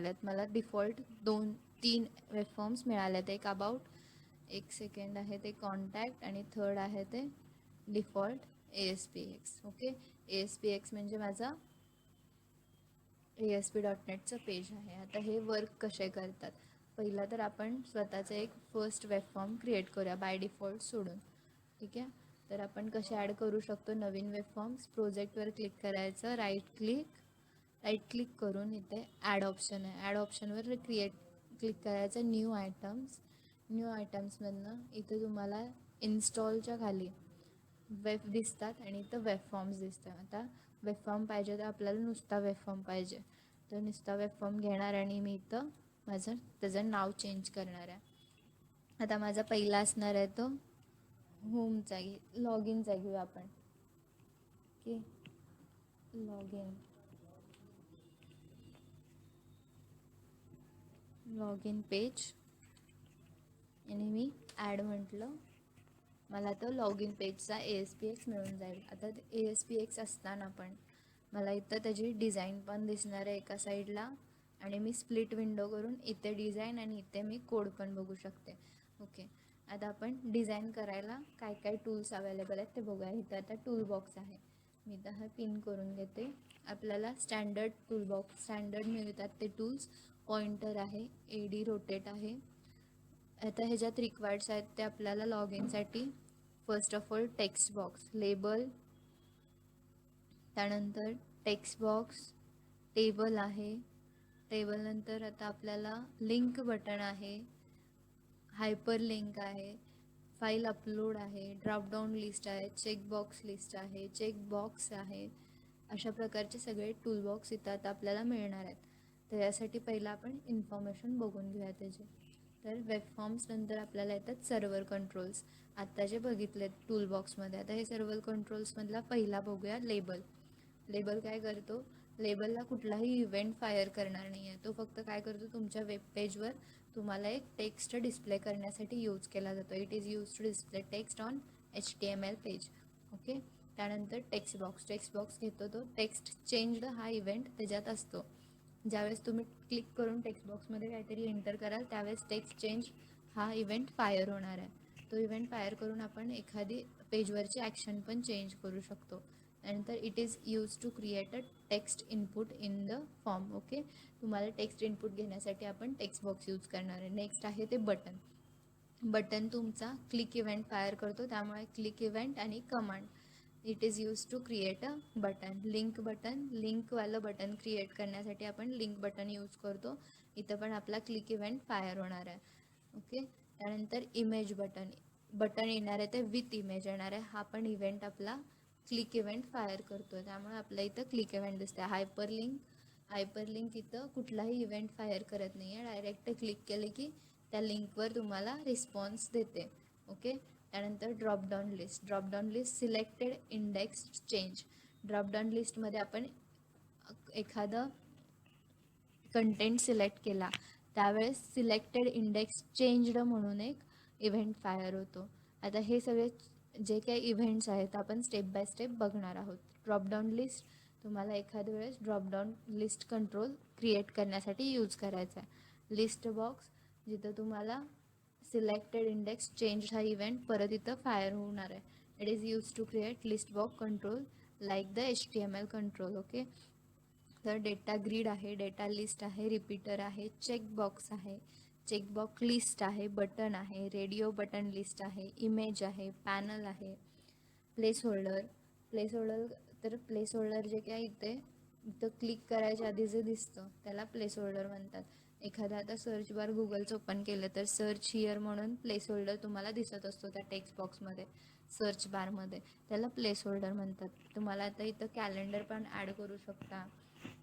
मिळालेत मला. Default 2-3 web forms मिळालेत. एक अबाउट, एक सेकंड आहे ते कॉन्टॅक्ट, आणि थर्ड आहे ते डिफॉल्ट ASPX. ओके, ASPX म्हणजे माझा ASP.NETचं पेज आहे. आता हे वर्क कसे करतात, पहिला तर आपण स्वतःचं एक फर्स्ट वेब फॉर्म क्रिएट करूया बाय डिफॉल्ट सोडून. ठीक आहे, तर आपण कसे ॲड करू शकतो नवीन वेब फॉर्म्स. प्रोजेक्टवर क्लिक करायचं, राईट क्लिक करून इथे ॲड ऑप्शन आहे, ॲड ऑप्शनवर क्लिक करायचं, न्यू आयटम्समधनं इथे तुम्हाला इन्स्टॉलच्या खाली वेब दिसतात आणि इथं वेब फॉर्म्स दिसतात. आता वेब फॉर्म पाहिजे तर आपल्याला नुसता वेब फॉर्म पाहिजे, तर नुसता वेब फॉर्म घेणार आणि मी इथं त्याचं नाव चेंज करणार आहे. आता माझा पहिला असणार आहे तो होमचा, लॉग इनचा घेऊया आपण. ओके, लॉग इन पेज, आणि मी ॲड म्हटलं, मला तो लॉग इन पेजचा ASPX मिळून जाईल. आता ASPX असताना पण मला इथं त्याची डिझाईन पण दिसणार आहे एका साईडला, आणि मी स्प्लिट विंडो करून इथे डिझाईन आणि इथे मी कोड पण बघू शकते. ओके, आता आपण डिझाईन करायला काय काय टूल्स अवेलेबल आहेत ते बघूया. इथं आता टूल बॉक्स आहे, मी इथं हा पिन करून घेते. आपल्याला स्टँडर्ड मिळतात ते टूल्स. पॉइंटर आहे, AD रोटेट आहे. आता ह्याच्यात रिक्वायर्ड्स आहेत ते आपल्याला लॉग इनसाठी. First of all text box, label, त्यानंतर टेक्स्ट बॉक्स, टेबल आहे. टेबल नंतर आता आपल्याला लिंक बटन आहे, हायपर लिंक आहे, फाईल अपलोड आहे, ड्रॉपडाऊन लिस्ट आहे, चेकबॉक्स लिस्ट आहे, चेकबॉक्स आहे. अशा प्रकारचे सगळे टूलबॉक्स इथं आता आपल्याला मिळणार आहेत. तर यासाठी पहिला आपण इन्फॉर्मेशन बघून घेऊया त्याचे. तर वेब फॉर्म्स नंतर आपल्याला येतात सर्व्हर कंट्रोल्स, आत्ता जे बघितलेत टूलबॉक्समध्ये. आता हे सर्व्हर कंट्रोल्समधला पहिला बघूया, लेबल काय करतो, लेबलला कुठलाही इव्हेंट फायर करणार नाही आहे. तो फक्त काय करतो, तुमच्या वेब पेजवर तुम्हाला एक टेक्स्ट डिस्प्ले करण्यासाठी यूज केला जातो. It is use to display text on HTML पेज. ओके, त्यानंतर टेक्स्ट बॉक्स घेतो, तो टेक्स्ट चेंज्ड हा इव्हेंट त्याच्यात असतो. ज्यावेळेस तुम्ही क्लिक करून टेक्स्ट बॉक्समध्ये काहीतरी एंटर कराल त्यावेळेस टेक्स्ट चेंज हा इव्हेंट फायर होणार आहे. तो इव्हेंट फायर करून आपण एखादी पेजवरची ॲक्शन पण चेंज करू शकतो. त्यानंतर it is use to create a text input in the form. Okay, तुम्हाला टेक्स्ट इनपुट घेण्यासाठी आपण टेक्स्ट बॉक्स यूज करणार आहे. नेक्स्ट आहे ते बटन तुमचा क्लिक इव्हेंट फायर करतो, त्यामुळे क्लिक इव्हेंट आणि command. It is use to create a button. लिंकवालं बटन क्रिएट करण्यासाठी आपण लिंक बटन यूज करतो. इथं पण आपला क्लिक इव्हेंट फायर होणार आहे. ओके, त्यानंतर इमेज बटन येणार आहे, ते विथ इमेज येणार आहे. हा पण इव्हेंट आपला क्लिक इव्हेंट फायर करतो, त्यामुळे आपल्या इथं क्लिक इव्हेंट दिसते. हायपरलिंक इथं कुठलाही इव्हेंट फायर करत नाही आहे, डायरेक्ट क्लिक केले की त्या लिंकवर तुम्हाला रिस्पॉन्स देते. ओके, त्यानंतर dropdown list selected index change. Dropdown लिस्टमध्ये आपण एखादं कंटेंट सिलेक्ट केला त्यावेळेस सिलेक्टेड इंडेक्स चेंज्ड म्हणून एक इव्हेंट फायर होतो. आता हे सगळे जे काही इव्हेंट्स आहेत आपण स्टेप बाय स्टेप बघणार आहोत. ड्रॉपडाऊन लिस्ट तुम्हाला एखाद्या वेळेस ड्रॉपडाऊन लिस्ट कंट्रोल क्रिएट करण्यासाठी यूज करायचा आहे. लिस्ट बॉक्स, जिथं तुम्हाला सिलेक्टेड इंडेक्स चेंज हा इव्हेंट परत इथं फायर होणार आहे. It is use to create list box control like the HTML control. Okay, तर डेटा ग्रीड आहे, डेटा लिस्ट आहे, रिपीटर आहे, चेकबॉक्स आहे, चेकबॉक्स लिस्ट आहे, बटन आहे, रेडिओ बटन लिस्ट आहे, इमेज आहे, पॅनल आहे, प्लेस होल्डर. तर प्लेस होल्डर जे काय इथं क्लिक करायच्या आधी जे दिसतं त्याला प्लेस होल्डर म्हणतात. एखादा आता सर्च बार गुगलचं ओपन केलं तर सर्च हिअर म्हणून प्लेस होल्डर तुम्हाला दिसत असतो त्या टेक्स्ट बॉक्समध्ये, सर्च बारमध्ये, त्याला प्लेस होल्डर म्हणतात. तुम्हाला आता इथं कॅलेंडर पण ॲड करू शकता,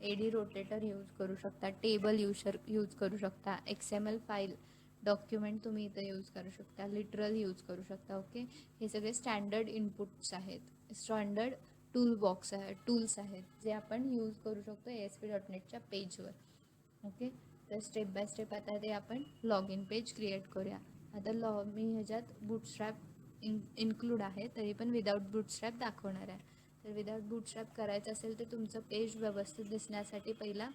AD रोटेटर यूज करू शकता, टेबल यूज करू शकता, XML फाईल डॉक्युमेंट तुम्ही इथं यूज करू शकता, लिटरल यूज करू शकता. ओके, हे सगळे स्टँडर्ड इनपुट्स आहेत, स्टँडर्ड टूल्स आहेत जे आपण यूज करू शकतो ASP.NETच्या पेजवर. ओके, तर स्टेप बाय स्टेप आता ते आपण लॉग इन पेज क्रिएट करूया. आता मी ह्याच्यात बूटस्ट्रॅप इन्क्लूड आहे, तरी पण विदाऊट बूटस्ट्रॅप दाखवणार आहे. तर विदाऊट बूटस्ट्रॅप करायचं असेल तर तुमचं पेज व्यवस्थित दिसण्यासाठी पहिला